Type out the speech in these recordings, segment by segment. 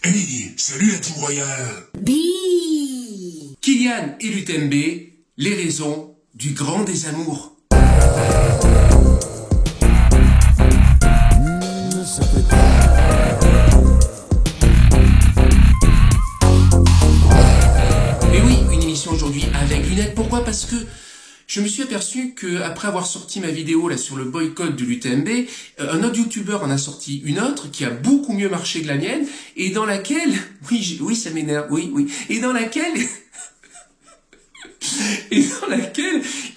Hey, salut la team royale. Bi. Kylian et l'UTMB, les raisons du grand désamour. Et oui, une émission aujourd'hui avec lunettes. Pourquoi? Parce que je me suis aperçu que après avoir sorti ma vidéo là sur le boycott de l'UTMB, un autre youtubeur en a sorti une autre qui a beaucoup mieux marché que la mienne et dans laquelle, oui ça m'énerve, oui, et dans laquelle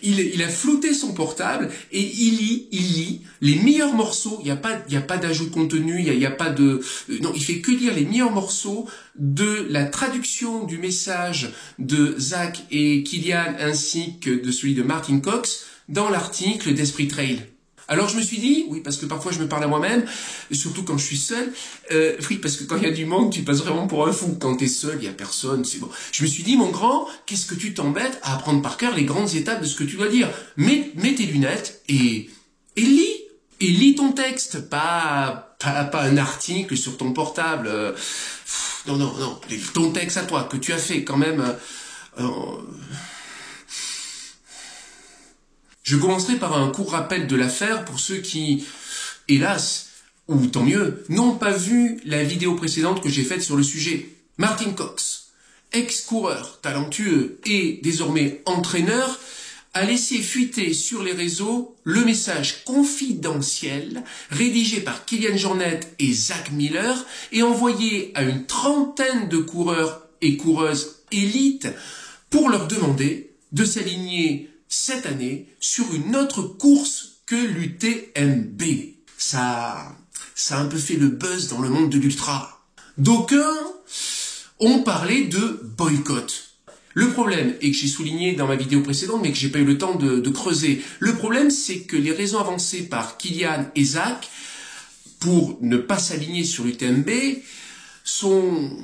il a flouté son portable et il lit les meilleurs morceaux. Il y a pas d'ajout de contenu, il y a pas de, non, il fait que lire les meilleurs morceaux de la traduction du message de Zach et Kylian ainsi que de celui de Martin Cox dans l'article d'Esprit Trail. Alors je me suis dit, oui, parce que parfois je me parle à moi-même, surtout quand je suis seul, oui, parce que quand il y a du monde, tu passes vraiment pour un fou. Quand t'es seul, il y a personne, c'est bon. Je me suis dit, mon grand, qu'est-ce que tu t'embêtes à apprendre par cœur les grandes étapes de ce que tu dois dire? Mets tes lunettes et lis. Et lis ton texte, pas un article sur ton portable. Non, ton texte à toi, que tu as fait quand même... Je commencerai par un court rappel de l'affaire pour ceux qui, hélas, ou tant mieux, n'ont pas vu la vidéo précédente que j'ai faite sur le sujet. Martin Cox, ex-coureur talentueux et désormais entraîneur, a laissé fuiter sur les réseaux le message confidentiel rédigé par Kylian Jornet et Zach Miller et envoyé à une trentaine de coureurs et coureuses élites pour leur demander de s'aligner cette année sur une autre course que l'UTMB. Ça a un peu fait le buzz dans le monde de l'ultra. D'aucuns ont parlé de boycott. Le problème, et que j'ai souligné dans ma vidéo précédente, mais que j'ai pas eu le temps de creuser, le problème c'est que les raisons avancées par Kylian et Zach pour ne pas s'aligner sur l'UTMB sont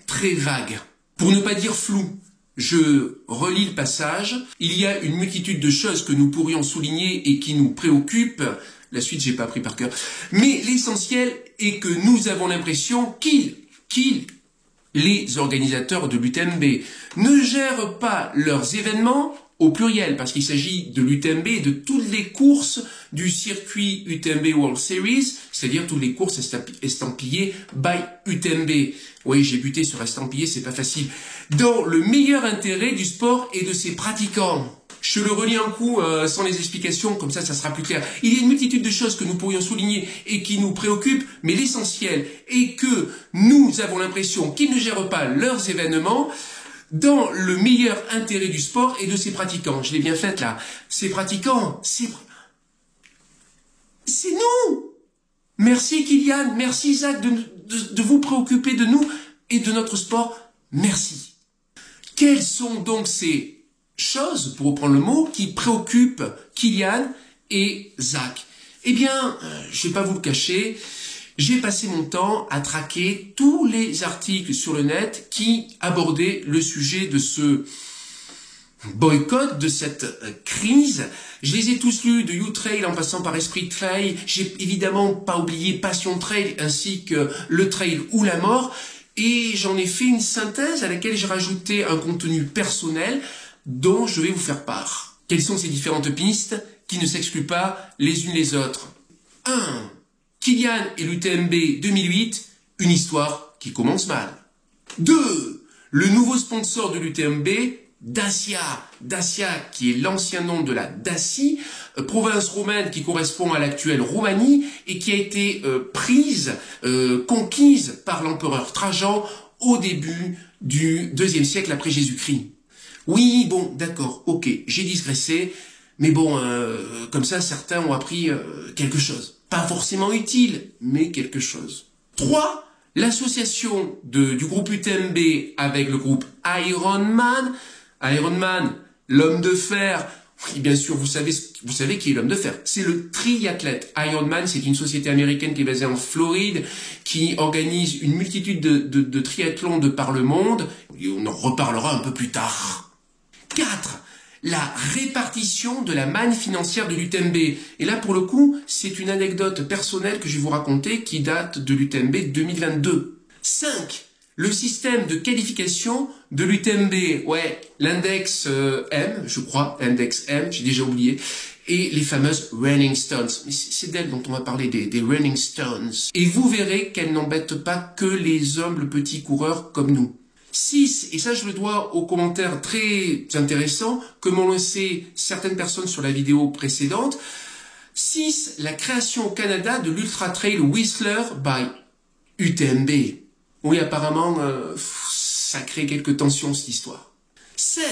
très vagues, pour ne pas dire floues. Je relis le passage. Il y a une multitude de choses que nous pourrions souligner et qui nous préoccupent. La suite, j'ai pas appris par cœur. Mais l'essentiel est que nous avons l'impression les organisateurs de l'UTMB, ne gèrent pas leurs événements au pluriel, parce qu'il s'agit de l'UTMB et de toutes les courses du circuit UTMB World Series, c'est-à-dire toutes les courses estampillées by UTMB. Oui, j'ai buté sur estampillé, c'est pas facile. Dans le meilleur intérêt du sport et de ses pratiquants. Je le relis un coup sans les explications, comme ça sera plus clair. Il y a une multitude de choses que nous pourrions souligner et qui nous préoccupent, mais l'essentiel est que nous avons l'impression qu'ils ne gèrent pas leurs événements dans le meilleur intérêt du sport et de ses pratiquants. Je l'ai bien faite là. Ces pratiquants, c'est nous. Merci Kylian, merci Zach de vous préoccuper de nous et de notre sport. Merci. Quelles sont donc ces choses, pour reprendre le mot, qui préoccupent Kylian et Zach? Eh bien, je vais pas vous le cacher, j'ai passé mon temps à traquer tous les articles sur le net qui abordaient le sujet de ce boycott, de cette crise. Je les ai tous lus, de U-Trail en passant par Esprit Trail. J'ai évidemment pas oublié Passion Trail ainsi que le Trail ou la mort. Et j'en ai fait une synthèse à laquelle j'ai rajouté un contenu personnel dont je vais vous faire part. Quelles sont ces différentes pistes qui ne s'excluent pas les unes les autres? 1. Kylian et l'UTMB 2008, une histoire qui commence mal. 2. Le nouveau sponsor de l'UTMB, Dacia. Dacia qui est l'ancien nom de la Dacie, province romaine qui correspond à l'actuelle Roumanie et qui a été conquise par l'empereur Trajan au début du IIe siècle après Jésus-Christ. Oui, bon, d'accord, ok, j'ai digressé, mais bon, comme ça, certains ont appris quelque chose. Pas forcément utile, mais quelque chose. 3. L'association du groupe UTMB avec le groupe Ironman. Ironman, l'homme de fer. Oui, bien sûr, vous savez qui est l'homme de fer. C'est le triathlète. Ironman, c'est une société américaine qui est basée en Floride, qui organise une multitude de triathlons de par le monde. Et on en reparlera un peu plus tard. 4. La répartition de la manne financière de l'UTMB. Et là, pour le coup, c'est une anecdote personnelle que je vais vous raconter qui date de l'UTMB 2022. 5. Le système de qualification de l'UTMB. Ouais, l'index M, je crois, index M, j'ai déjà oublié. Et les fameuses Running Stones. Mais c'est d'elles dont on va parler, des Running Stones. Et vous verrez qu'elles n'embêtent pas que les humbles petits coureurs comme nous. 6, et ça je le dois aux commentaires très intéressants que m'ont laissé certaines personnes sur la vidéo précédente. 6. La création au Canada de l'Ultra Trail Whistler by UTMB. Oui, apparemment, ça crée quelques tensions cette histoire. 7.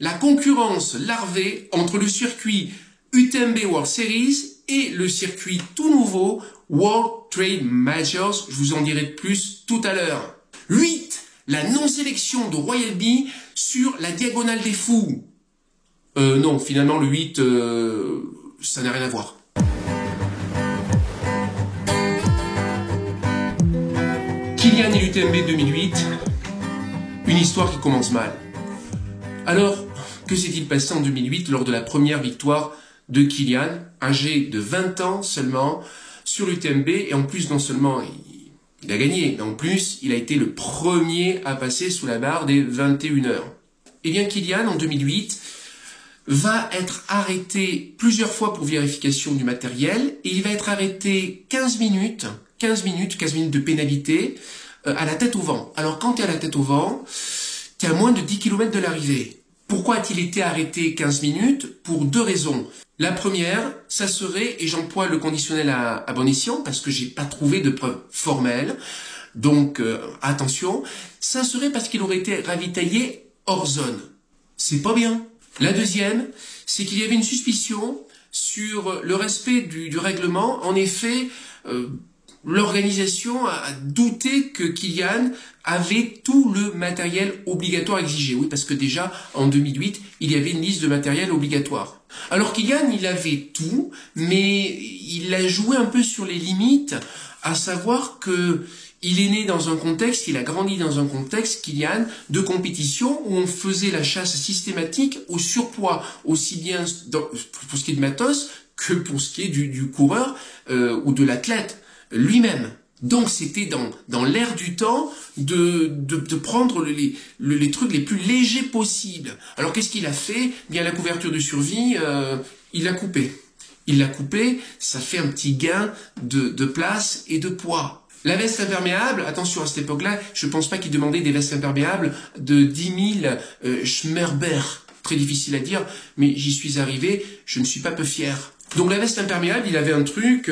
La concurrence larvée entre le circuit UTMB World Series et le circuit tout nouveau World Trail Majors. Je vous en dirai de plus tout à l'heure. 8. La non-sélection de Royal Bee sur la Diagonale des Fous. Non, finalement, le 8, ça n'a rien à voir. Kilian et l'UTMB 2008, une histoire qui commence mal. Alors, que s'est-il passé en 2008 lors de la première victoire de Kilian, âgé de 20 ans seulement, sur l'UTMB, et en plus, non seulement il a gagné, mais en plus, il a été le premier à passer sous la barre des 21 heures. Eh bien, Kilian, en 2008, va être arrêté plusieurs fois pour vérification du matériel, et il va être arrêté 15 minutes de pénalité, à la tête au vent. Alors, quand tu es à la tête au vent, tu es à moins de 10 km de l'arrivée. Pourquoi a-t-il été arrêté 15 minutes? Pour 2 raisons. La première, ça serait, et j'emploie le conditionnel à bon escient, parce que j'ai pas trouvé de preuves formelles, donc attention, ça serait parce qu'il aurait été ravitaillé hors zone. C'est pas bien. La deuxième, c'est qu'il y avait une suspicion sur le respect du règlement. En effet, l'organisation a douté que Kilian avait tout le matériel obligatoire exigé. Oui, parce que déjà, en 2008, il y avait une liste de matériel obligatoire. Alors Kilian, il avait tout, mais il a joué un peu sur les limites, à savoir que il est né dans un contexte, il a grandi dans un contexte, Kilian, de compétition où on faisait la chasse systématique au surpoids, aussi bien pour ce qui est de matos que pour ce qui est du coureur ou de l'athlète lui-même. Donc c'était dans l'air du temps de prendre les trucs les plus légers possibles. Alors qu'est-ce qu'il a fait? Bien la couverture de survie, il l'a coupé. Il l'a coupé, ça fait un petit gain de place et de poids. La veste imperméable, attention à cette époque-là, je pense pas qu'il demandait des vestes imperméables de 10 000 Schmerber. Très difficile à dire, mais j'y suis arrivé, je ne suis pas peu fier. Donc la veste imperméable, il avait un truc,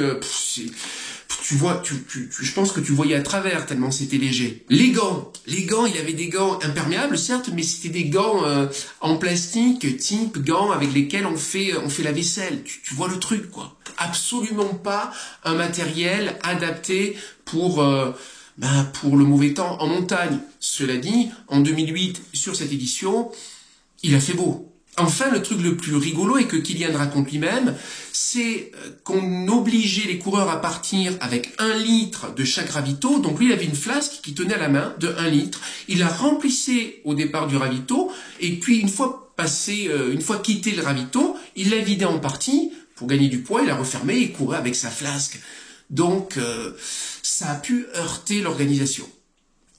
tu vois, je pense que tu voyais à travers tellement c'était léger. Les gants, il avait des gants imperméables certes, mais c'était des gants en plastique, type gants avec lesquels on fait la vaisselle. Tu vois le truc quoi. Absolument pas un matériel adapté pour le mauvais temps en montagne. Cela dit, en 2008 sur cette édition, il a fait beau. Enfin, le truc le plus rigolo et que Kilian raconte lui-même, c'est qu'on obligeait les coureurs à partir avec 1 litre de chaque ravito. Donc lui, il avait une flasque qui tenait à la main de 1 litre. Il la remplissait au départ du ravito et puis une fois quitté le ravito, il la vidait en partie pour gagner du poids, il la refermait et courait avec sa flasque. Donc ça a pu heurter l'organisation.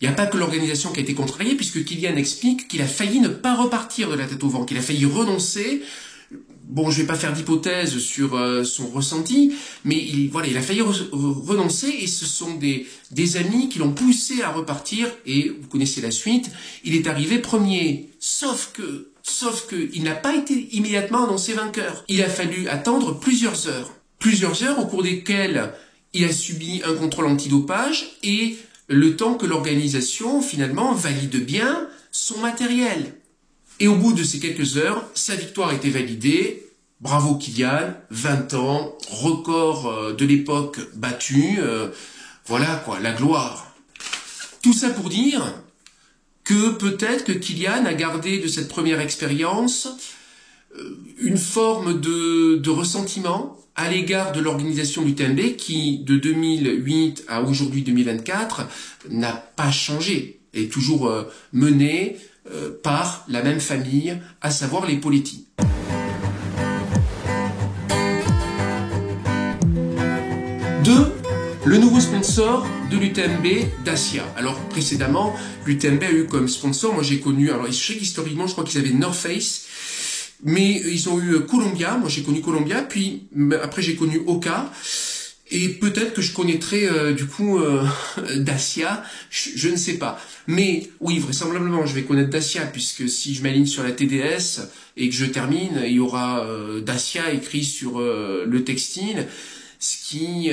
Il n'y a pas que l'organisation qui a été contrariée, puisque Kilian explique qu'il a failli ne pas repartir de la tête au vent, qu'il a failli renoncer. Bon, je vais pas faire d'hypothèse sur son ressenti, mais il a failli renoncer, et ce sont des amis qui l'ont poussé à repartir, et vous connaissez la suite, il est arrivé premier. Sauf que il n'a pas été immédiatement annoncé vainqueur. Il a fallu attendre plusieurs heures au cours desquelles il a subi un contrôle antidopage, et le temps que l'organisation, finalement, valide bien son matériel. Et au bout de ces quelques heures, sa victoire a été validée. Bravo Kilian, 20 ans, record de l'époque battu. Voilà quoi, la gloire. Tout ça pour dire que peut-être que Kilian a gardé de cette première expérience une forme de ressentiment à l'égard de l'organisation du UTMB qui, de 2008 à aujourd'hui 2024, n'a pas changé, est toujours menée par la même famille, à savoir les Poletti. Le nouveau sponsor de l'UTMB, Dacia. Alors précédemment, l'UTMB a eu comme sponsor, moi j'ai connu, alors je sais qu'historiquement je crois qu'ils avaient North Face, mais ils ont eu Columbia, moi j'ai connu Columbia, puis après j'ai connu Oka, et peut-être que je connaîtrai du coup Dacia, je ne sais pas. Mais oui, vraisemblablement je vais connaître Dacia, puisque si je m'aligne sur la TDS et que je termine, il y aura Dacia écrit sur le textile, ce qui...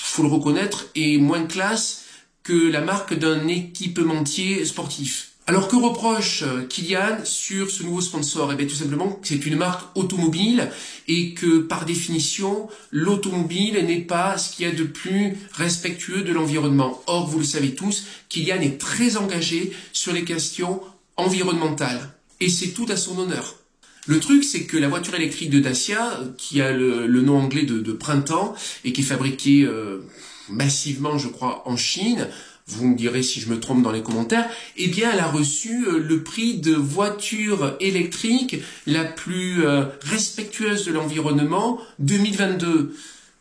faut le reconnaître, est moins classe que la marque d'un équipementier sportif. Alors que reproche Kilian sur ce nouveau sponsor? Eh bien tout simplement que c'est une marque automobile et que par définition l'automobile n'est pas ce qu'il y a de plus respectueux de l'environnement. Or vous le savez tous, Kilian est très engagé sur les questions environnementales et c'est tout à son honneur. Le truc, c'est que la voiture électrique de Dacia, qui a le nom anglais de printemps, et qui est fabriquée massivement, je crois, en Chine, vous me direz si je me trompe dans les commentaires, eh bien, elle a reçu le prix de voiture électrique la plus respectueuse de l'environnement 2022.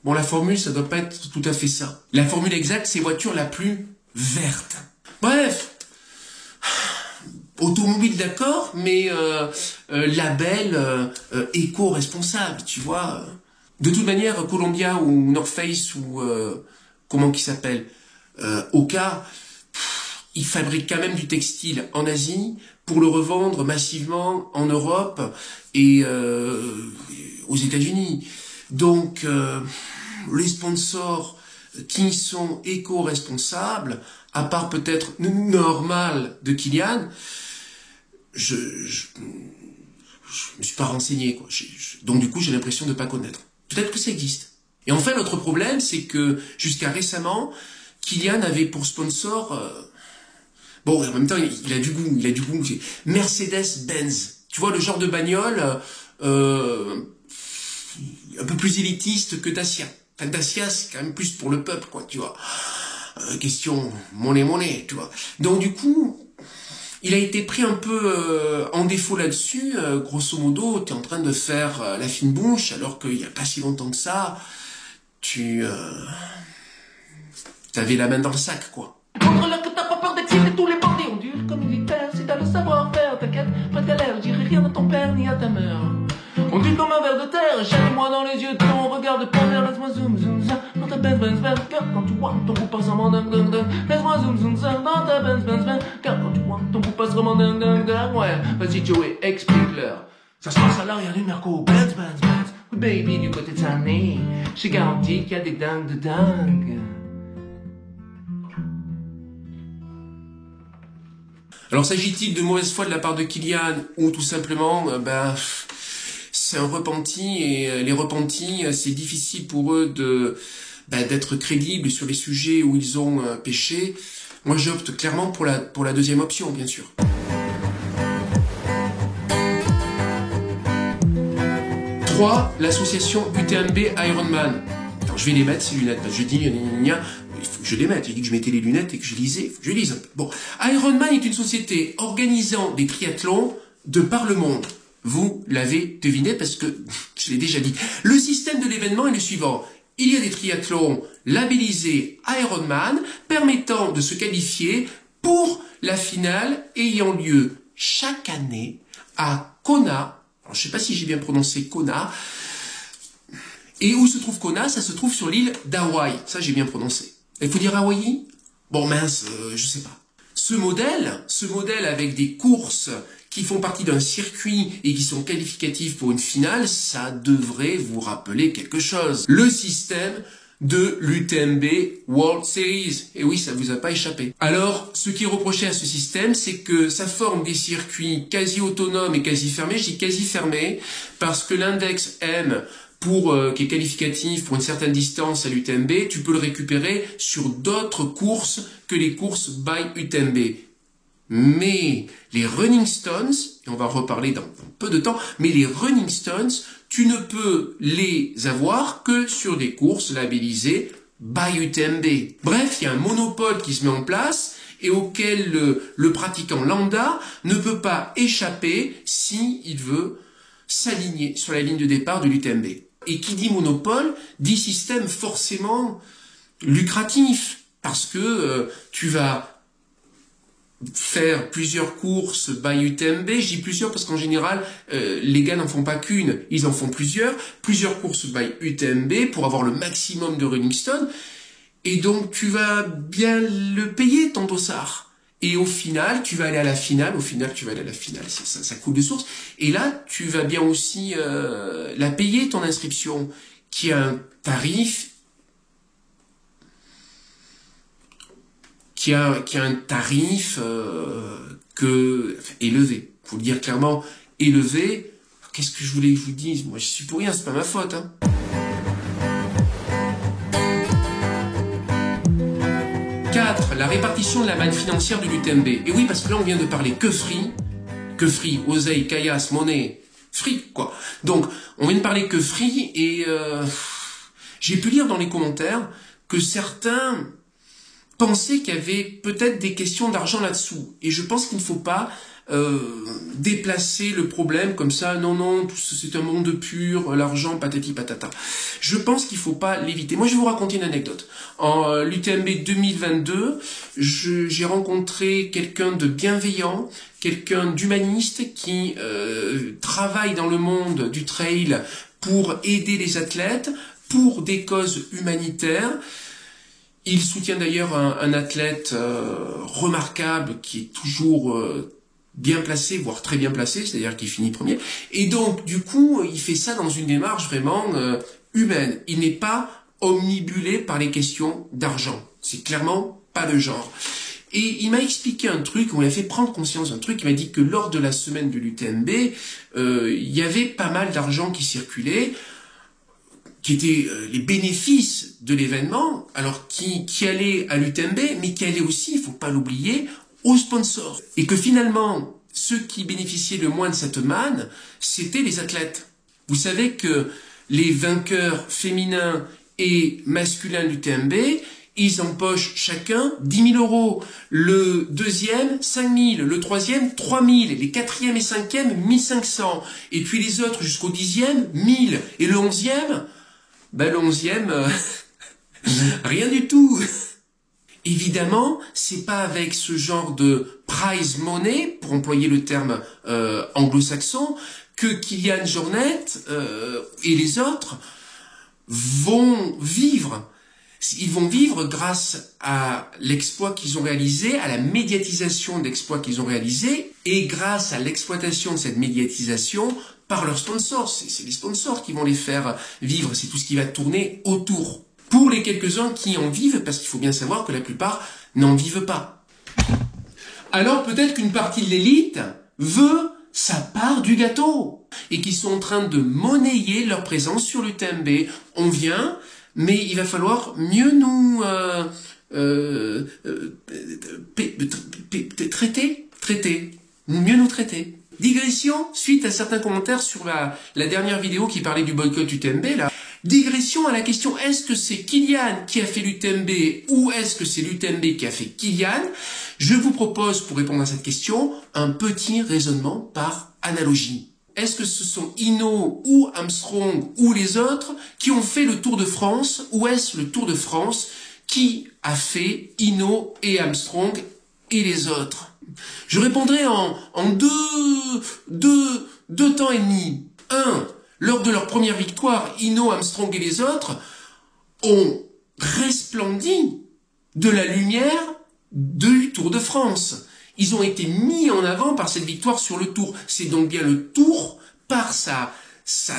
Bon, la formule, ça doit pas être tout à fait ça. La formule exacte, c'est voiture la plus verte. Bref. Automobile d'accord, mais label éco-responsable, tu vois. De toute manière, Columbia ou North Face ou comment qui s'appelle Oka, ils fabriquent quand même du textile en Asie pour le revendre massivement en Europe et aux États-Unis. Donc les sponsors qui sont éco-responsables, à part peut-être normal de Kilian, je me suis pas renseigné, quoi. Donc du coup, j'ai l'impression de ne pas connaître. Peut-être que ça existe. Et enfin, l'autre problème, c'est que jusqu'à récemment, Kilian avait pour sponsor... bon, en même temps, il a du goût. Mercedes-Benz. Tu vois, le genre de bagnole un peu plus élitiste que Dacia. Enfin, Dacia, c'est quand même plus pour le peuple, quoi, tu vois. Question monnaie, tu vois. Donc du coup... il a été pris un peu en défaut là-dessus. Grosso modo, tu es en train de faire la fine bouche, alors qu'il n'y a pas si longtemps que ça, tu avais la main dans le sac, quoi. Montre-leur que t'as pas peur d'exciter tous les bandits. On dure comme militaire, si t'as le savoir-faire, t'inquiète, prête à l'air, je dirai rien à ton père ni à ta mère. On dure comme un ver de terre, jette-moi dans les yeux de ton regard de panthère, laisse-moi zoom zoom zoom dans ta Benz car quand tu vois ton coup passe vraiment dingue dingue dingue, laisse-moi zoom zoom zoom dans ta Benz car quand tu vois ton coup passe vraiment dingue dingue dingue, ouais, vas-y Joey, explique-leur. Ça se passe à l'arrière du Merco, Benz, oui baby du côté de sa nez, j'ai garanti qu'il y a des dingues de dingue. Alors s'agit-il de mauvaise foi de la part de Kilian ou tout simplement, c'est un repenti et les repentis, c'est difficile pour eux d'être crédibles sur les sujets où ils ont péché. Moi j'opte clairement pour la deuxième option, bien sûr. 3. L'association UTMB Ironman. Alors je vais les mettre ces lunettes, je dis il faut que je les mette. J'ai dit que je mettais les lunettes et que je lisais. Il faut que je lise un peu. Bon, Ironman est une société organisant des triathlons de par le monde. Vous l'avez deviné parce que je l'ai déjà dit. Le système de l'événement est le suivant. Il y a des triathlons labellisés Ironman permettant de se qualifier pour la finale ayant lieu chaque année à Kona. Alors, je ne sais pas si j'ai bien prononcé Kona. Et où se trouve Kona? Ça se trouve sur l'île d'Hawaï. Ça, j'ai bien prononcé. Il faut dire Hawaii? Bon, mince, je sais pas. Ce modèle avec des courses qui font partie d'un circuit et qui sont qualificatives pour une finale, ça devrait vous rappeler quelque chose. Le système de l'UTMB World Series. Et oui, ça vous a pas échappé. Alors, ce qui est reproché à ce système, c'est que ça forme des circuits quasi autonomes et quasi fermés. Je dis quasi fermés parce que l'index M qui est qualificatif pour une certaine distance à l'UTMB, tu peux le récupérer sur d'autres courses que les courses by UTMB. Mais les Running Stones, et on va en reparler dans peu de temps, mais les Running Stones, tu ne peux les avoir que sur des courses labellisées by UTMB. Bref, il y a un monopole qui se met en place et auquel le pratiquant lambda ne peut pas échapper s'il veut s'aligner sur la ligne de départ de l'UTMB. Et qui dit monopole, dit système forcément lucratif, parce que tu vas faire plusieurs courses by UTMB. Je dis plusieurs parce qu'en général, les gars n'en font pas qu'une, ils en font plusieurs courses by UTMB pour avoir le maximum de running stone. Et donc, tu vas bien le payer, ton dossard. Et au final, tu vas aller à la finale. Ça coule de source. Et là, tu vas bien aussi la payer, ton inscription, qui a un tarif qui a un tarif élevé. Faut le dire clairement, élevé. Qu'est-ce que je voulais que je vous dise? Moi, je suis pour rien, c'est pas ma faute. Hein. La répartition de la manne financière de l'UTMB. Et oui, parce que là, on vient de parler que free, oseille, caillasse, monnaie, free, quoi. Donc, on vient de parler que free, et j'ai pu lire dans les commentaires que certains pensaient qu'il y avait peut-être des questions d'argent là-dessous. Et je pense qu'il ne faut pas déplacer le problème comme ça. Non, c'est un monde pur, l'argent, patati patata. Je pense qu'il faut pas l'éviter. Moi, je vais vous raconter une anecdote. En l'UTMB 2022, j'ai rencontré quelqu'un de bienveillant, quelqu'un d'humaniste qui travaille dans le monde du trail pour aider les athlètes, pour des causes humanitaires. Il soutient d'ailleurs un athlète remarquable qui est toujours bien placé, voire très bien placé, c'est-à-dire qu'il finit premier. Et donc, du coup, il fait ça dans une démarche vraiment humaine. Il n'est pas omnibulé par les questions d'argent. C'est clairement pas le genre. Et il m'a expliqué un truc, on lui a fait prendre conscience d'un truc. Il m'a dit que lors de la semaine de l'UTMB, il y avait pas mal d'argent qui circulait, qui étaient les bénéfices de l'événement, alors qui allait à l'UTMB, mais qui allait aussi, il faut pas l'oublier, aux sponsors. Et que finalement, ceux qui bénéficiaient le moins de cette manne, c'était les athlètes. Vous savez que les vainqueurs féminins et masculins de l'UTMB, ils empochent chacun 10 000 euros. Le deuxième, 5 000. Le troisième, 3 000. Les quatrièmes et cinquièmes, 1 500. Et puis les autres, jusqu'au 10e, 1 000. Et le 11e, le 11e, rien du tout. Évidemment, c'est pas avec ce genre de prize money, pour employer le terme anglo-saxon, que Kilian Jornet et les autres vont vivre. Ils vont vivre grâce à l'exploit qu'ils ont réalisé, à la médiatisation de l'exploit qu'ils ont réalisé, et grâce à l'exploitation de cette médiatisation par leurs sponsors. C'est les sponsors qui vont les faire vivre, c'est tout ce qui va tourner autour. Pour les quelques-uns qui en vivent, parce qu'il faut bien savoir que la plupart n'en vivent pas. Alors peut-être qu'une partie de l'élite veut sa part du gâteau, et qui sont en train de monnayer leur présence sur l'UTMB. On vient, mais il va falloir mieux nous traiter, mieux nous traiter. Digression, suite à certains commentaires sur la dernière vidéo qui parlait du boycott UTMB, là. Digression à la question, est-ce que c'est Kilian qui a fait l'UTMB ou est-ce que c'est l'UTMB qui a fait Kilian? Je vous propose, pour répondre à cette question, un petit raisonnement par analogie. Est-ce que ce sont Hinault ou Armstrong ou les autres qui ont fait le Tour de France, ou est-ce le Tour de France qui a fait Hinault et Armstrong et les autres? Je répondrai en deux temps et demi. Lors de leur première victoire, Hinault, Armstrong et les autres ont resplendi de la lumière du Tour de France. Ils ont été mis en avant par cette victoire sur le Tour. C'est donc bien le Tour, par sa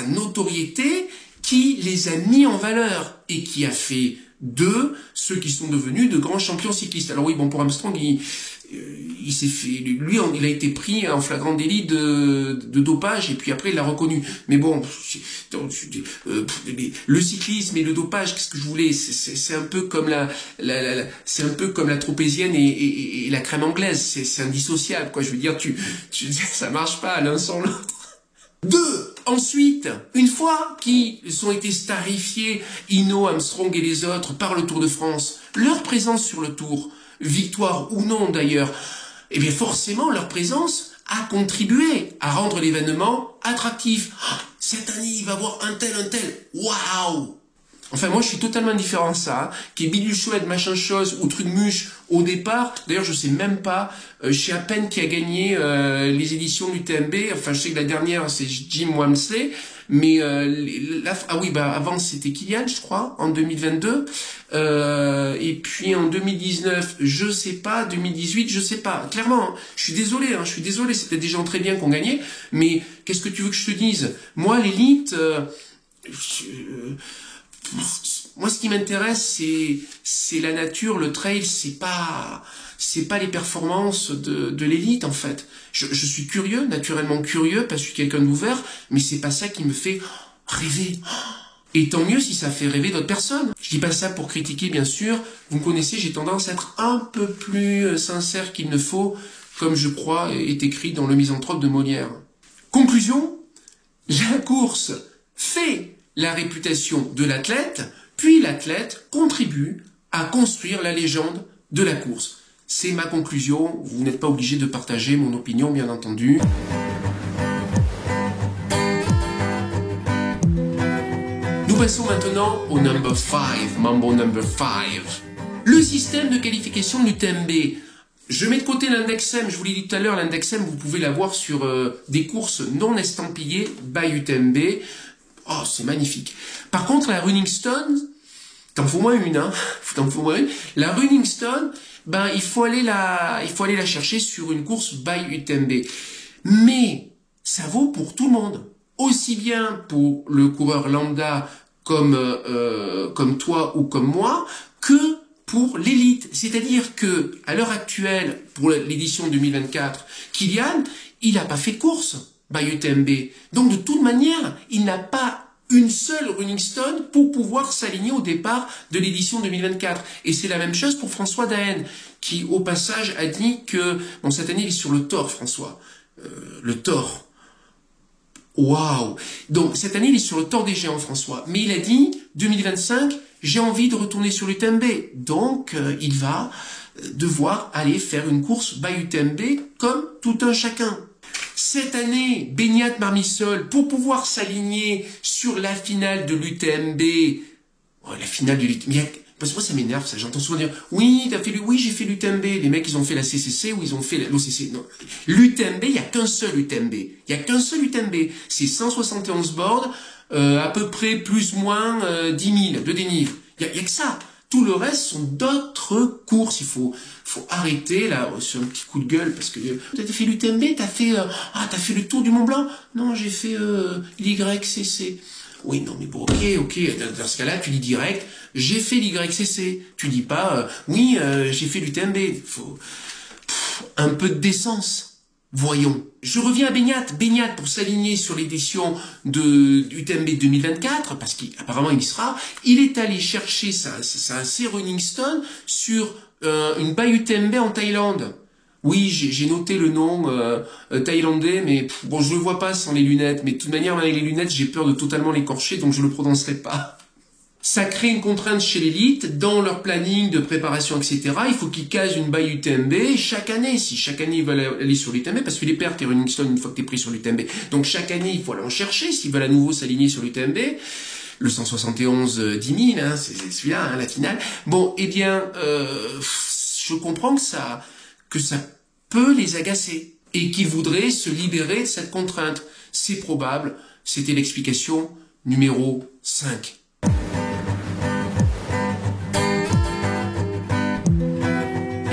notoriété, qui les a mis en valeur et qui a fait d'eux ceux qui sont devenus de grands champions cyclistes. Alors oui, bon, pour Armstrong, il s'est fait, lui, il a été pris en flagrant délit de dopage, et puis après il l'a reconnu. Mais bon, le cyclisme et le dopage, qu'est-ce que je voulais, c'est un peu comme c'est un peu comme la tropézienne et la crème anglaise. C'est indissociable, quoi. Je veux dire, ça marche pas l'un sans l'autre. Ensuite, une fois qu'ils ont été starifiés, Hinault, Armstrong et les autres, par le Tour de France, leur présence sur le Tour, victoire ou non d'ailleurs, eh bien forcément leur présence a contribué à rendre l'événement attractif. Cette année, il va y avoir un tel. Waouh! Enfin, moi, je suis totalement indifférent à ça, qui est bidule chouette, machin chose, ou truc muche au départ. D'ailleurs, je sais même pas, je sais à peine qui a gagné les éditions du TMB. Enfin, je sais que la dernière, c'est Jim Wamsley. Mais ah oui, bah avant c'était Kylian, je crois, en 2022. Et puis en 2019, je sais pas. 2018, je sais pas. Clairement, hein, je suis désolé. C'est peut-être des gens très bien qui ont gagné. Mais qu'est-ce que tu veux que je te dise? Moi, l'élite. Moi, ce qui m'intéresse, c'est la nature, le trail, c'est pas les performances de l'élite, en fait. Je suis curieux, naturellement curieux, parce que je suis quelqu'un d'ouvert, mais c'est pas ça qui me fait rêver. Et tant mieux si ça fait rêver d'autres personnes. Je dis pas ça pour critiquer, bien sûr. Vous me connaissez, j'ai tendance à être un peu plus sincère qu'il ne faut, comme je crois est écrit dans Le Misanthrope de Molière. Conclusion, la course fait la réputation de l'athlète, puis l'athlète contribue à construire la légende de la course. C'est ma conclusion, vous n'êtes pas obligé de partager mon opinion, bien entendu. Nous passons maintenant au number 5, Mambo number 5. Le système de qualification de l'UTMB. Je mets de côté l'index M, je vous l'ai dit tout à l'heure, l'index M, vous pouvez l'avoir sur des courses non estampillées by UTMB. Oh, c'est magnifique. Par contre, la Running Stone, t'en faut moins une, hein. T'en faut moins une. La Running Stone, ben, il faut aller la chercher sur une course by UTMB. Mais, ça vaut pour tout le monde. Aussi bien pour le coureur lambda comme toi ou comme moi, que pour l'élite. C'est-à-dire que, à l'heure actuelle, pour l'édition 2024, Kylian, il n'a pas fait de course by UTMB. Donc de toute manière, il n'a pas une seule running stone pour pouvoir s'aligner au départ de l'édition 2024. Et c'est la même chose pour François Daen, qui au passage a dit que, bon, cette année il est sur le Thor, François. Le Thor. Waouh! Donc cette année il est sur le Thor des géants, François. Mais il a dit, 2025, j'ai envie de retourner sur l'UTMB. Donc il va devoir aller faire une course by UTMB comme tout un chacun. Cette année, Beignat Marmisol, pour pouvoir s'aligner sur la finale de l'UTMB, la finale de l'UTMB, parce que moi ça m'énerve ça, j'entends souvent dire, oui, j'ai fait l'UTMB, les mecs ils ont fait la CCC ou ils ont fait l'OCC, non. L'UTMB, il n'y a qu'un seul UTMB, c'est 171 bords, à peu près plus ou moins 10 000 de dénivelé, il y a que ça. Tout le reste sont d'autres courses. Il faut arrêter là sur un petit coup de gueule parce que t'as fait l'UTMB, t'as fait le tour du Mont Blanc. Non, j'ai fait l'YCC. Oui, non, mais bon, ok. Dans ce cas-là, tu dis direct, j'ai fait l'YCC. Tu dis pas, oui, j'ai fait l'UTMB. Faut un peu de décence. Voyons. Je reviens à Beignat pour s'aligner sur l'édition de UTMB 2024, parce qu'apparemment il y sera. Il est allé chercher ses Running Stone sur une by UTMB en Thaïlande. Oui, j'ai noté le nom thaïlandais, mais bon, je le vois pas sans les lunettes. Mais de toute manière, avec les lunettes, j'ai peur de totalement l'écorcher, donc je le prononcerai pas. Ça crée une contrainte chez l'élite, dans leur planning de préparation, etc. Il faut qu'ils casent une by UTMB chaque année. Si chaque année ils veulent aller sur l'UTMB, parce que les pertes et Running Stone une fois que t'es pris sur l'UTMB. Donc chaque année, il faut aller en chercher s'ils veulent à nouveau s'aligner sur l'UTMB. Le 171 10 000, hein, c'est celui-là, hein, la finale. Bon, eh bien, je comprends que ça peut les agacer et qu'ils voudraient se libérer de cette contrainte. C'est probable. C'était l'explication numéro 5.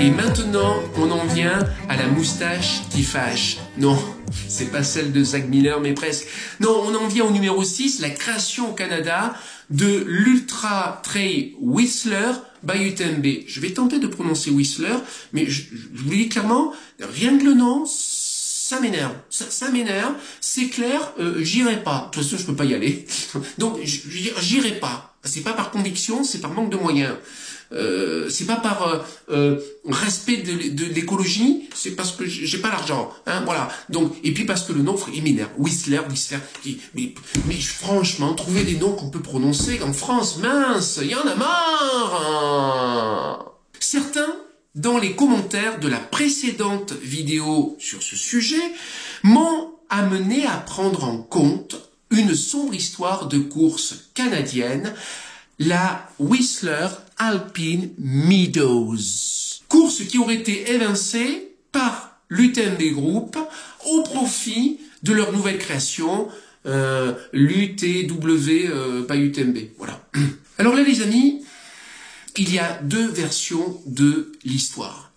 Et maintenant, on en vient à la moustache qui fâche. Non, c'est pas celle de Zach Miller, mais presque. Non, on en vient au numéro 6, la création au Canada de l'Ultra Trail Whistler by UTMB. Je vais tenter de prononcer Whistler, mais je vous le dis clairement, rien que le nom, ça m'énerve. Ça m'énerve. C'est clair, j'irai pas. De toute façon, je peux pas y aller. Donc, j'irai pas. C'est pas par conviction, c'est par manque de moyens. C'est pas par respect de l'écologie, c'est parce que j'ai pas l'argent, hein, voilà. Donc, et puis parce que le nom, il m'énerve. Whistler, mais franchement, trouver des noms qu'on peut prononcer en France, mince, il y en a marre. Certains, dans les commentaires de la précédente vidéo sur ce sujet, m'ont amené à prendre en compte une sombre histoire de course canadienne la Whistler Alpine Meadows. Course qui aurait été évincée par l'UTMB Group au profit de leur nouvelle création, l'UTW by UTMB. Voilà. Alors là, les amis, il y a deux versions de l'histoire.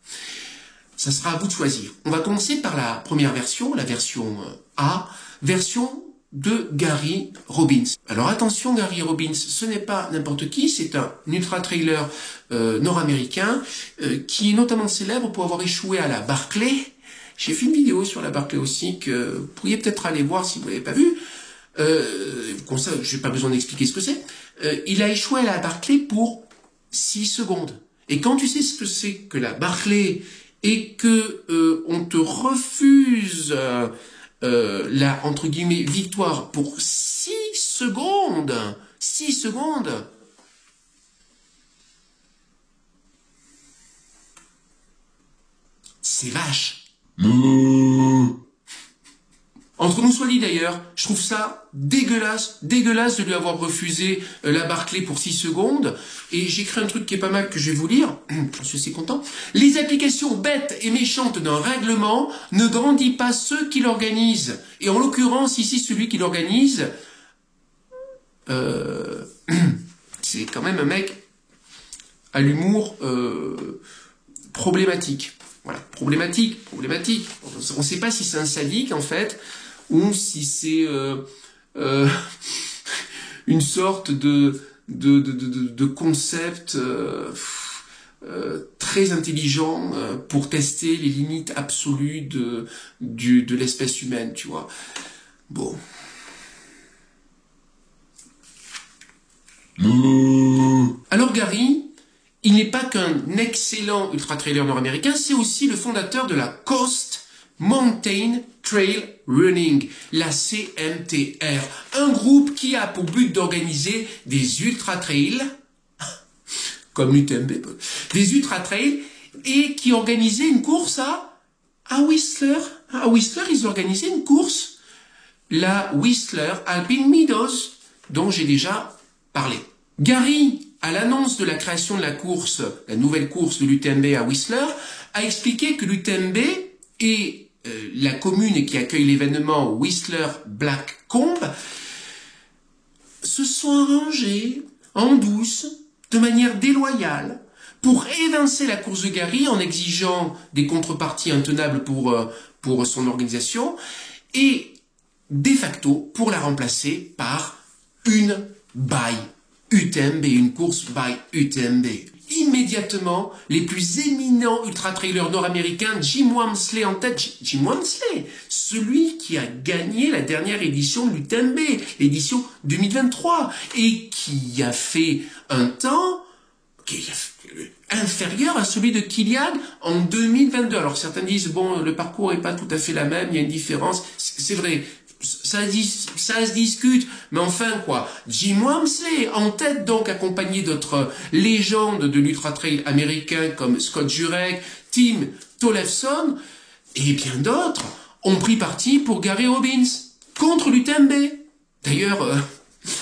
Ça sera à vous de choisir. On va commencer par la première version, la version A, version de Gary Robbins. Alors attention, Gary Robbins, ce n'est pas n'importe qui, c'est un ultra-trailer nord-américain qui est notamment célèbre pour avoir échoué à la Barclay. J'ai fait une vidéo sur la Barclay aussi que vous pourriez peut-être aller voir si vous ne l'avez pas vue. Comme ça, je n'ai pas besoin d'expliquer ce que c'est. Il a échoué à la Barclay pour 6 secondes. Et quand tu sais ce que c'est que la Barclay et que on te refuse la, entre guillemets, victoire pour 6 secondes, 6 secondes, c'est vache. Entre nous soit dit d'ailleurs, je trouve ça dégueulasse de lui avoir refusé la Barclay pour 6 secondes. Et j'écris un truc qui est pas mal que je vais vous lire, je suis content. Les applications bêtes et méchantes d'un règlement ne grandit pas ceux qui l'organisent. Et en l'occurrence, ici, celui qui l'organise, c'est quand même un mec à l'humour problématique. Voilà, problématique. On ne sait pas si c'est un sadique, en fait, ou si c'est une sorte de concept très intelligent pour tester les limites absolues de l'espèce humaine, tu vois. Bon. Alors Gary, il n'est pas qu'un excellent ultra-trailer nord-américain, c'est aussi le fondateur de la Coast Mountain Trail Running, la CMTR, un groupe qui a pour but d'organiser des ultra-trails, comme l'UTMB, des ultra-trails, et qui organisait une course à Whistler. À Whistler, ils organisaient une course, la Whistler Alpine Meadows, dont j'ai déjà parlé. Gary, à l'annonce de la création de la course, la nouvelle course de l'UTMB à Whistler, a expliqué que l'UTMB et la commune qui accueille l'événement Whistler Blackcomb se sont arrangés en douce, de manière déloyale, pour évincer la course de Gary en exigeant des contreparties intenables pour son organisation et de facto pour la remplacer par une by UTMB, une course by UTMB. Immédiatement, les plus éminents ultra-trailers nord-américains, Jim Walmsley en tête, Jim Walmsley, celui qui a gagné la dernière édition de l'UTMB, l'édition 2023, et qui a fait un temps inférieur à celui de Kilian en 2022. Alors certains disent, bon, le parcours n'est pas tout à fait la même, il y a une différence, c'est vrai. Ça se discute, mais enfin quoi. Jim Walmsley en tête donc, accompagné d'autres légendes de l'ultra-trail américain comme Scott Jurek, Tim Tollefson et bien d'autres ont pris parti pour Gary Robbins contre l'UTMB.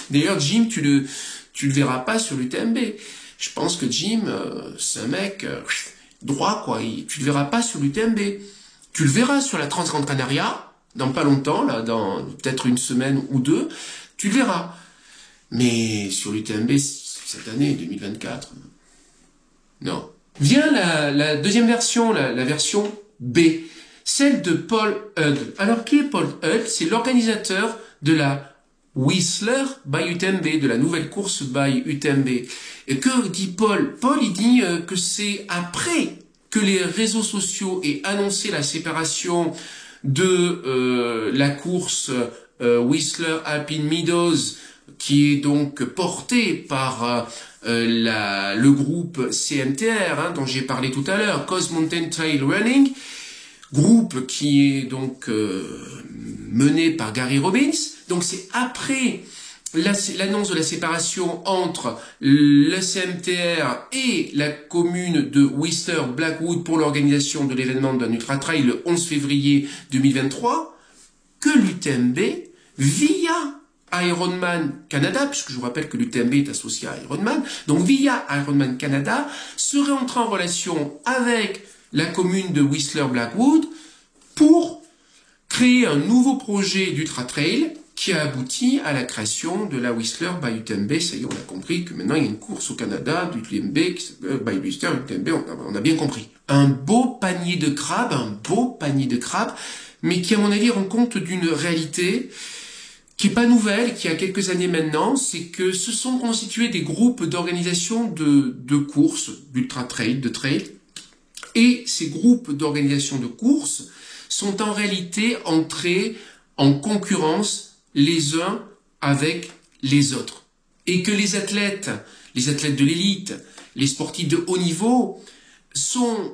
D'ailleurs Jim, tu le verras pas sur l'UTMB. Je pense que Jim, c'est un mec droit quoi. Tu le verras pas sur l'UTMB. Tu le verras sur la Transgrande Canaria. Dans pas longtemps, là, dans peut-être une semaine ou deux, tu le verras. Mais sur l'UTMB, cette année, 2024, non. Vient la deuxième version, la version B, celle de Paul Hudd. Alors, qui est Paul Hudd? C'est l'organisateur de la Whistler by UTMB, de la nouvelle course by UTMB. Et que dit Paul? Paul, il dit que c'est après que les réseaux sociaux aient annoncé la séparation de la course Whistler Alpine Meadows, qui est donc portée par le groupe CMTR, dont j'ai parlé tout à l'heure, Coast Mountain Trail Running, groupe qui est donc mené par Gary Robbins. Donc c'est après l'annonce de la séparation entre le CMTR et la commune de Whistler Blackwood pour l'organisation de l'événement d'un ultra-trail le 11 février 2023, que l'UTMB, via Ironman Canada, puisque je vous rappelle que l'UTMB est associé à Ironman, donc via Ironman Canada, serait entré en relation avec la commune de Whistler Blackwood pour créer un nouveau projet d'Ultra Trail qui a abouti à la création de la Whistler by UTMB. Ça y est, on a compris que maintenant il y a une course au Canada d'UTMB by Whistler, UTMB, on a bien compris. Un beau panier de crabes, mais qui à mon avis rend compte d'une réalité qui est pas nouvelle, qui a quelques années maintenant, c'est que se sont constitués des groupes d'organisation de courses, d'ultra trail, de trail, et ces groupes d'organisation de courses sont en réalité entrés en concurrence les uns avec les autres. Et que les athlètes de l'élite, les sportifs de haut niveau, sont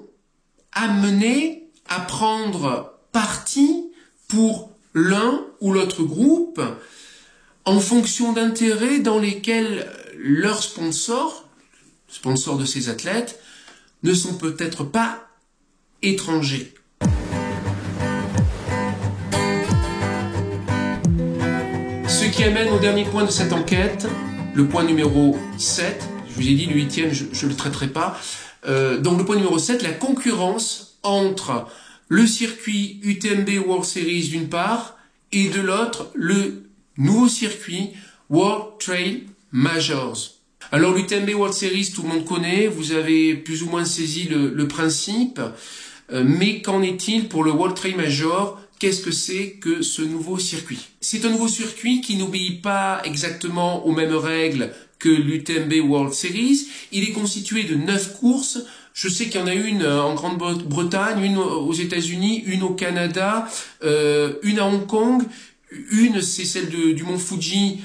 amenés à prendre parti pour l'un ou l'autre groupe en fonction d'intérêts dans lesquels leurs sponsors de ces athlètes, ne sont peut-être pas étrangers. Ce qui amène au dernier point de cette enquête, le point numéro 7. Je vous ai dit, le 8e, je ne le traiterai pas. Donc le point numéro 7, la concurrence entre le circuit UTMB World Series d'une part, et de l'autre, le nouveau circuit World Trail Majors. Alors l'UTMB World Series, tout le monde connaît, vous avez plus ou moins saisi le principe, mais qu'en est-il pour le World Trail Major? Qu'est-ce que c'est que ce nouveau circuit? C'est un nouveau circuit qui n'obéit pas exactement aux mêmes règles que l'UTMB World Series. Il est constitué de 9 courses. Je sais qu'il y en a une en Grande-Bretagne, une aux États-Unis, une au Canada, une à Hong Kong, une c'est celle du mont Fuji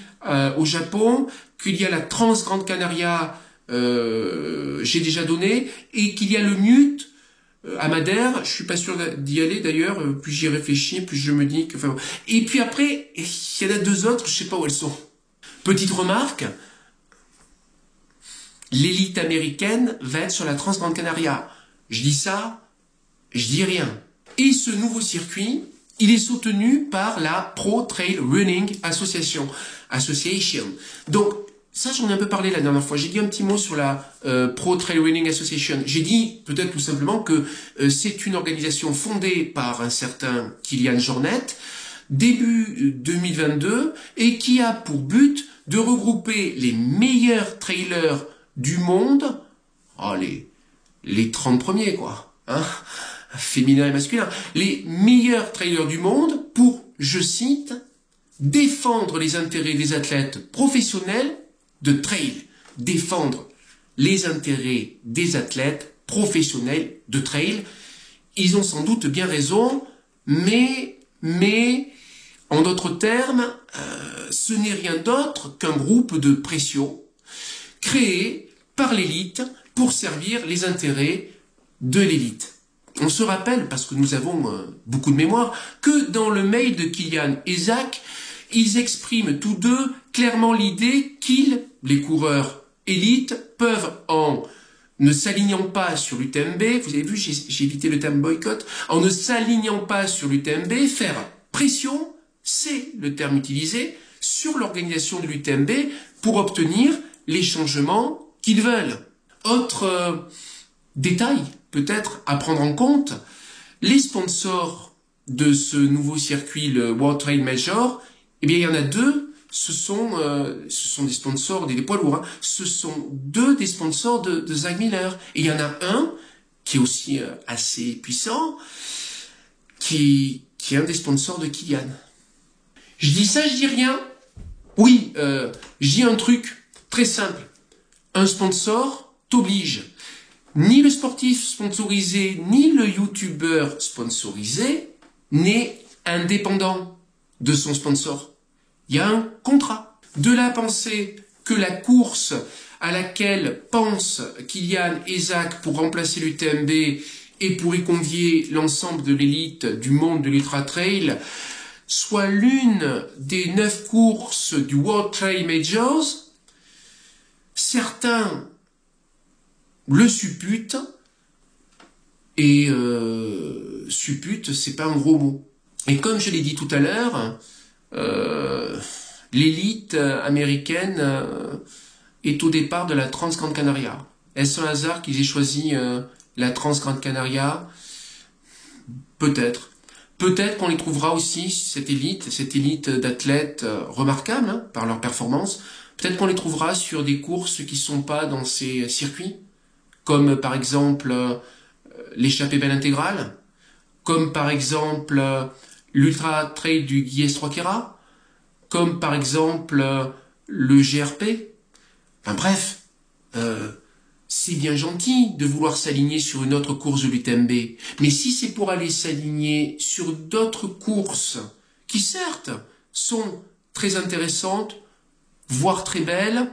au Japon, qu'il y a la Trans-Grande Canaria, j'ai déjà donné, et qu'il y a le Mute à Madère. Je suis pas sûr d'y aller d'ailleurs, plus j'y réfléchis, plus je me dis que... Enfin, et puis après, il y en a 2 autres, je sais pas où elles sont. Petite remarque, l'élite américaine va être sur la Trans-Grande Canaria. Je dis ça, je dis rien. Et ce nouveau circuit, il est soutenu par la Pro Trail Running Association. Donc, ça j'en ai un peu parlé la dernière fois. J'ai dit un petit mot sur la Pro Trail Running Association. J'ai dit peut-être tout simplement que c'est une organisation fondée par un certain Kilian Jornet, début 2022, et qui a pour but de regrouper les meilleurs trailers du monde, les 30 premiers quoi, hein, féminin et masculin, les meilleurs trailers du monde pour, je cite, défendre les intérêts des athlètes professionnels de trail. Défendre les intérêts des athlètes professionnels de trail. Ils ont sans doute bien raison, mais en d'autres termes, ce n'est rien d'autre qu'un groupe de pression créé par l'élite pour servir les intérêts de l'élite. On se rappelle, parce que nous avons beaucoup de mémoire, que dans le mail de Kilian et Zach, ils expriment tous deux clairement l'idée qu'ils, les coureurs élites, peuvent, en ne s'alignant pas sur l'UTMB, vous avez vu, j'ai évité le terme boycott, en ne s'alignant pas sur l'UTMB, faire pression, c'est le terme utilisé, sur l'organisation de l'UTMB pour obtenir les changements qu'ils veulent. Autre détail, peut-être, à prendre en compte, les sponsors de ce nouveau circuit, le World Trail Major, eh bien, il y en a 2, ce sont des sponsors, des poids lourds, hein. Ce sont 2 des sponsors de Zach Miller. Et il y en a un, qui est aussi assez puissant, qui est un des sponsors de Kilian. Je dis ça, je dis rien. Oui, je dis un truc très simple. Un sponsor t'oblige. Ni le sportif sponsorisé, ni le youtubeur sponsorisé n'est indépendant de son sponsor. Il y a un contrat. De là à penser que la course à laquelle pensent Kilian et Zach pour remplacer l'UTMB et pour y convier l'ensemble de l'élite du monde de l'Ultra Trail soit l'une des 9 courses du World Trail Majors, certains le supputent, et suppute, c'est pas un gros mot. Et comme je l'ai dit tout à l'heure, l'élite américaine est au départ de la Transgrande Canaria. Est-ce un hasard qu'ils aient choisi la Transgrande Canaria? Peut-être. Peut-être qu'on les trouvera aussi, cette élite d'athlètes remarquables hein, par leur performance. Peut-être qu'on les trouvera sur des courses qui sont pas dans ces circuits, comme par exemple l'échappée belle intégrale, comme par exemple l'Ultra Trail du Guiers 3 Queyras, comme par exemple le GRP. Enfin bref, c'est bien gentil de vouloir s'aligner sur une autre course de l'UTMB, mais si c'est pour aller s'aligner sur d'autres courses qui certes sont très intéressantes, voire très belles,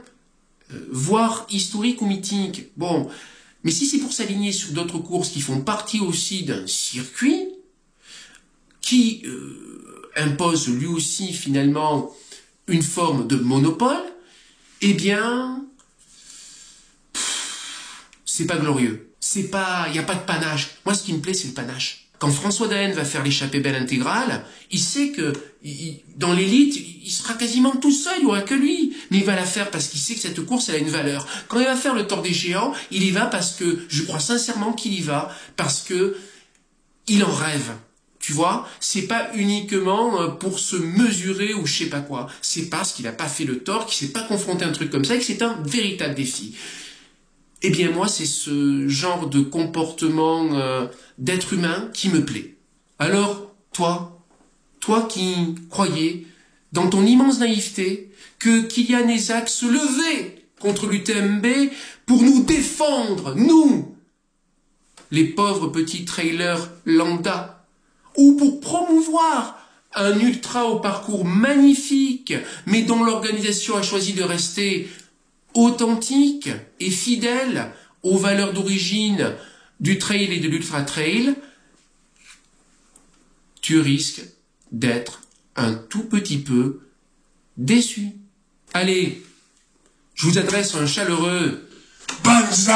voire historiques ou mythiques, bon, mais si c'est pour s'aligner sur d'autres courses qui font partie aussi d'un circuit, qui impose lui aussi finalement une forme de monopole, eh bien, c'est pas glorieux. C'est pas, il n'y a pas de panache. Moi, ce qui me plaît, c'est le panache. Quand François Daen va faire l'échappée belle intégrale, il sait que dans l'élite, il sera quasiment tout seul, il n'y aura que lui. Mais il va la faire parce qu'il sait que cette course, elle a une valeur. Quand il va faire le Tour des Géants, il y va parce que, je crois sincèrement qu'il y va, parce que il en rêve. Tu vois, c'est pas uniquement pour se mesurer ou je sais pas quoi. C'est parce qu'il n'a pas fait le tort, qu'il s'est pas confronté à un truc comme ça et que c'est un véritable défi. Eh bien moi, c'est ce genre de comportement d'être humain qui me plaît. Alors, toi qui croyais, dans ton immense naïveté, que Kylian Ezak se levait contre l'UTMB pour nous défendre, nous, les pauvres petits trailers lambda, ou pour promouvoir un ultra au parcours magnifique, mais dont l'organisation a choisi de rester authentique et fidèle aux valeurs d'origine du trail et de l'ultra trail, tu risques d'être un tout petit peu déçu. Allez, je vous adresse un chaleureux Banzai!